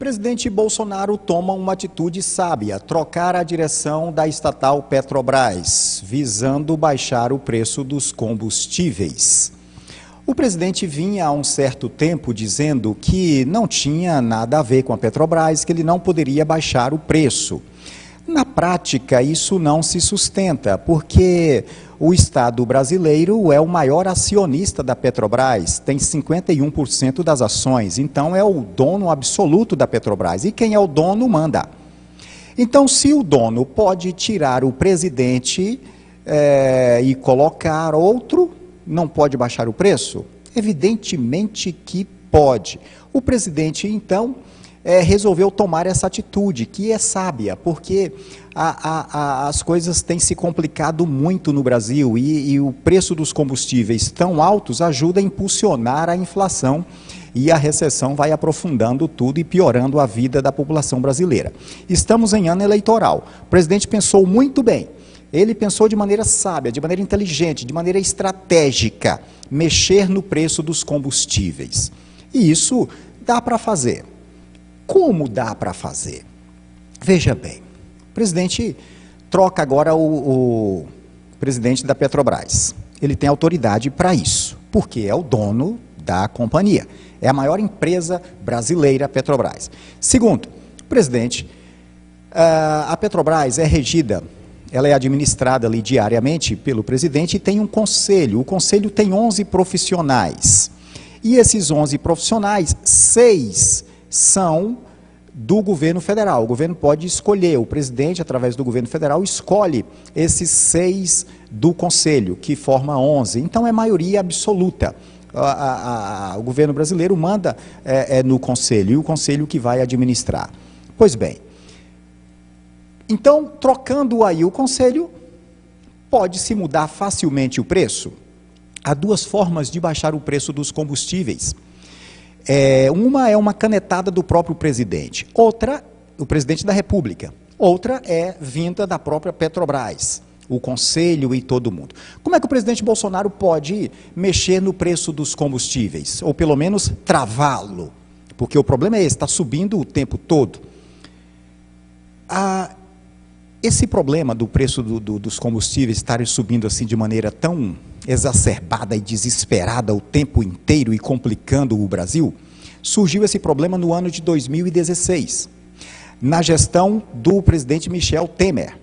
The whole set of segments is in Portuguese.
presidente Bolsonaro toma uma atitude sábia, trocar a direção da estatal Petrobras, visando baixar o preço dos combustíveis. O presidente vinha há um certo tempo dizendo que não tinha nada a ver com a Petrobras, que ele não poderia baixar o preço. Na prática, isso não se sustenta, porque o Estado brasileiro é o maior acionista da Petrobras, tem 51% das ações, então é o dono absoluto da Petrobras, e quem é o dono manda. Então, se o dono pode tirar o presidente e colocar outro, não pode baixar o preço? Evidentemente que pode. O presidente, então, resolveu tomar essa atitude, que é sábia, porque as coisas têm se complicado muito no Brasil e o preço dos combustíveis tão altos ajuda a impulsionar a inflação e a recessão vai aprofundando tudo e piorando a vida da população brasileira. Estamos em ano eleitoral. O presidente pensou muito bem. Ele pensou de maneira sábia, de maneira inteligente, de maneira estratégica, mexer no preço dos combustíveis. E isso dá para fazer. Como dá para fazer? Veja bem, o presidente troca agora o presidente da Petrobras. Ele tem autoridade para isso, porque é o dono da companhia. É a maior empresa brasileira, a Petrobras. Segundo, presidente, a Petrobras é regida, ela é administrada ali diariamente pelo presidente e tem um conselho. O conselho tem 11 profissionais. E esses 11 profissionais, 6 são do governo federal. O governo pode escolher, o presidente, através do governo federal, escolhe esses 6 do conselho, que forma 11. Então, é maioria absoluta. O governo brasileiro manda no conselho, e o conselho que vai administrar. Pois bem, então, trocando aí o conselho, pode-se mudar facilmente o preço? Há 2 formas de baixar o preço dos combustíveis. Uma é uma canetada do próprio presidente, outra, o presidente da República, outra é vinda da própria Petrobras, o conselho e todo mundo. Como é que o presidente Bolsonaro pode mexer no preço dos combustíveis, ou pelo menos travá-lo? Porque o problema é esse, está subindo o tempo todo. Esse problema do preço dos combustíveis estarem subindo assim de maneira tão exacerbada e desesperada o tempo inteiro e complicando o Brasil, surgiu esse problema no ano de 2016, na gestão do presidente Michel Temer,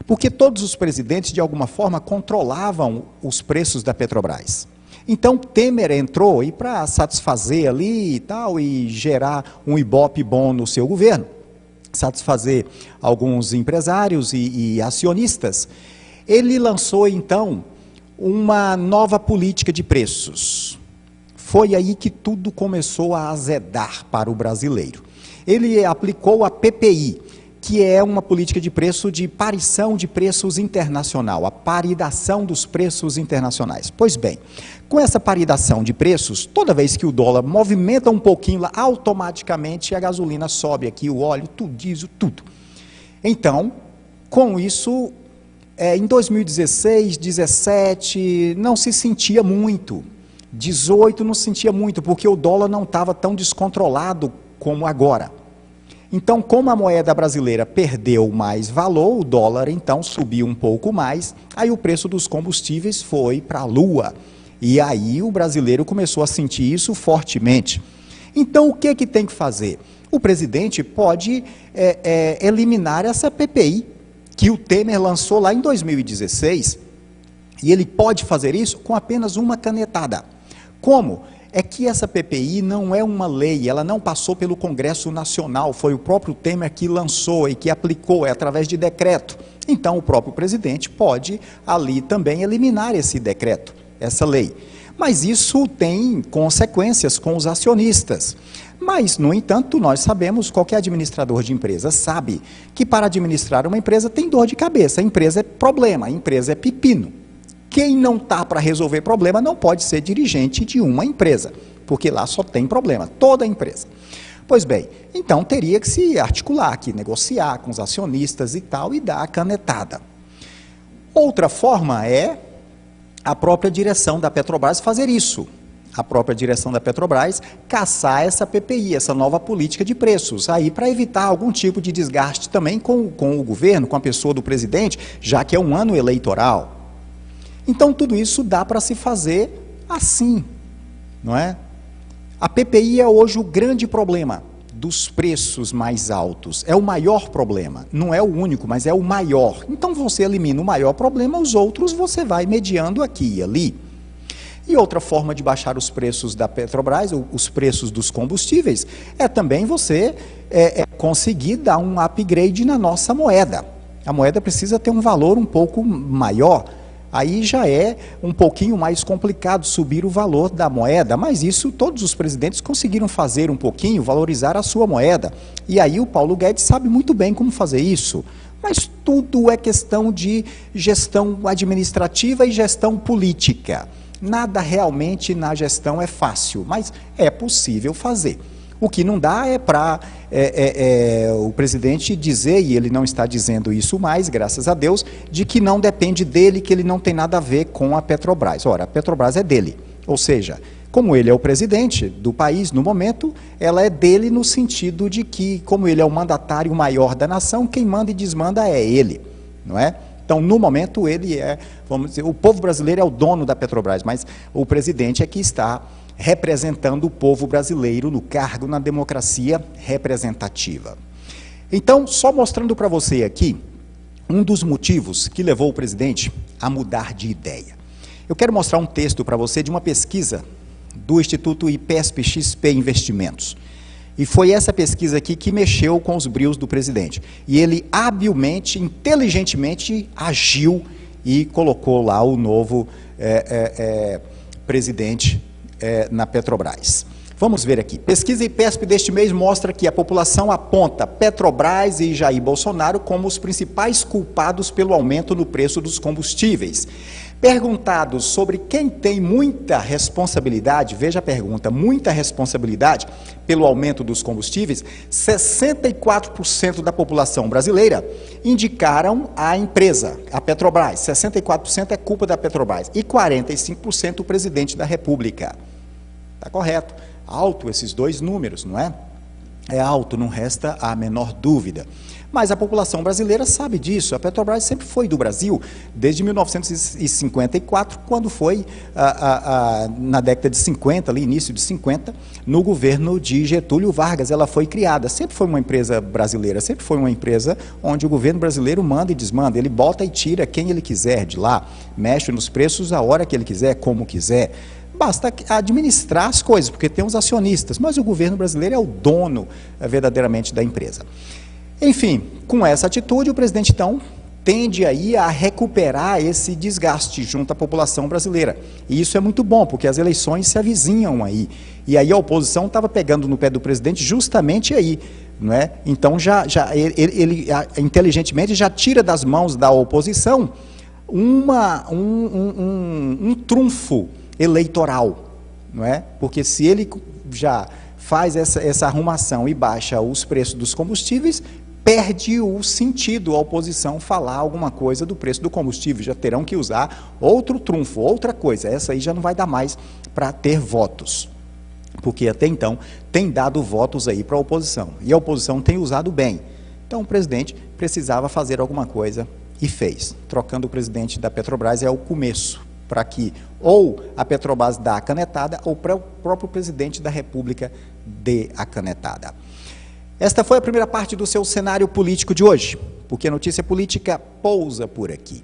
porque todos os presidentes de alguma forma controlavam os preços da Petrobras. Então Temer entrou e para satisfazer ali e tal e gerar um ibope bom no seu governo, satisfazer alguns empresários e acionistas, ele lançou então uma nova política de preços. Foi aí que tudo começou a azedar para o brasileiro. Ele aplicou a PPI, que é uma política de preço de parição de preços internacional, a paridação dos preços internacionais. Pois bem, com essa paridação de preços, toda vez que o dólar movimenta um pouquinho lá, automaticamente a gasolina sobe aqui, o óleo, tudo, diesel, tudo. Então, com isso, em 2016, 17, não se sentia muito. 18 não se sentia muito, porque o dólar não estava tão descontrolado como agora. Então, como a moeda brasileira perdeu mais valor, o dólar então subiu um pouco mais, aí o preço dos combustíveis foi para a lua. E aí o brasileiro começou a sentir isso fortemente. Então, o que tem que fazer? O presidente pode eliminar essa PPI, que o Temer lançou lá em 2016, e ele pode fazer isso com apenas uma canetada. Como? É que essa PPI não é uma lei, ela não passou pelo Congresso Nacional, foi o próprio Temer que lançou e que aplicou, é através de decreto. Então, o próprio presidente pode ali também eliminar esse decreto, essa lei. Mas isso tem consequências com os acionistas. Mas, no entanto, nós sabemos, qualquer administrador de empresa sabe que para administrar uma empresa tem dor de cabeça, a empresa é problema, a empresa é pepino. Quem não está para resolver problema não pode ser dirigente de uma empresa, porque lá só tem problema, toda a empresa. Pois bem, então teria que se articular aqui, negociar com os acionistas e tal, e dar a canetada. Outra forma é a própria direção da Petrobras fazer isso. a própria direção da Petrobras, caçar essa PPI, essa nova política de preços, aí para evitar algum tipo de desgaste também com o governo, com a pessoa do presidente, já que é um ano eleitoral. Então, tudo isso dá para se fazer assim, não é? A PPI é hoje o grande problema dos preços mais altos. É o maior problema. Não é o único, mas é o maior. Então, você elimina o maior problema, os outros você vai mediando aqui e ali. E outra forma de baixar os preços da Petrobras, os preços dos combustíveis, é também você conseguir dar um upgrade na nossa moeda. A moeda precisa ter um valor um pouco maior. Aí já é um pouquinho mais complicado subir o valor da moeda, mas isso todos os presidentes conseguiram fazer um pouquinho, valorizar a sua moeda. E aí o Paulo Guedes sabe muito bem como fazer isso. Mas tudo é questão de gestão administrativa e gestão política. Nada realmente na gestão é fácil, mas é possível fazer. O que não dá é para o presidente dizer, e ele não está dizendo isso mais, graças a Deus, de que não depende dele, que ele não tem nada a ver com a Petrobras. Ora, a Petrobras é dele, ou seja, como ele é o presidente do país no momento, ela é dele no sentido de que, como ele é o mandatário maior da nação, quem manda e desmanda é ele, não é? Então, no momento, ele é, vamos dizer, o povo brasileiro é o dono da Petrobras, mas o presidente é que está representando o povo brasileiro no cargo na democracia representativa. Então, só mostrando para você aqui um dos motivos que levou o presidente a mudar de ideia. Eu quero mostrar um texto para você de uma pesquisa do Instituto IPESP-XP Investimentos. E foi essa pesquisa aqui que mexeu com os brios do presidente. E ele habilmente, inteligentemente agiu e colocou lá o novo presidente na Petrobras. Vamos ver aqui. Pesquisa IPESP deste mês mostra que a população aponta Petrobras e Jair Bolsonaro como os principais culpados pelo aumento no preço dos combustíveis. Perguntados sobre quem tem muita responsabilidade, veja a pergunta, muita responsabilidade pelo aumento dos combustíveis, 64% da população brasileira indicaram a empresa, a Petrobras. 64% é culpa da Petrobras e 45% o presidente da República. Está correto. Alto esses dois números, não é? É alto, não resta a menor dúvida. Mas a população brasileira sabe disso. A Petrobras sempre foi do Brasil, desde 1954, quando foi na década de 50, ali, início de 50, no governo de Getúlio Vargas, ela foi criada. Sempre foi uma empresa brasileira, sempre foi uma empresa onde o governo brasileiro manda e desmanda. Ele bota e tira quem ele quiser de lá, mexe nos preços a hora que ele quiser, como quiser. Basta administrar as coisas, porque tem os acionistas, mas o governo brasileiro é o dono verdadeiramente da empresa. Enfim, com essa atitude, o presidente, então, tende aí a recuperar esse desgaste junto à população brasileira. E isso é muito bom, porque as eleições se avizinham aí. E aí a oposição estava pegando no pé do presidente justamente aí, não é? Então, ele inteligentemente já tira das mãos da oposição um trunfo eleitoral, não é? Porque se ele já faz essa arrumação e baixa os preços dos combustíveis, perde o sentido a oposição falar alguma coisa do preço do combustível, já terão que usar outro trunfo, outra coisa, essa aí já não vai dar mais para ter votos, porque até então tem dado votos aí para a oposição, e a oposição tem usado bem. Então o presidente precisava fazer alguma coisa e fez. Trocando o presidente da Petrobras é o começo, para que ou a Petrobras dê a canetada ou para o próprio presidente da República dê a canetada. Esta foi a primeira parte do seu cenário político de hoje, porque a notícia política pousa por aqui.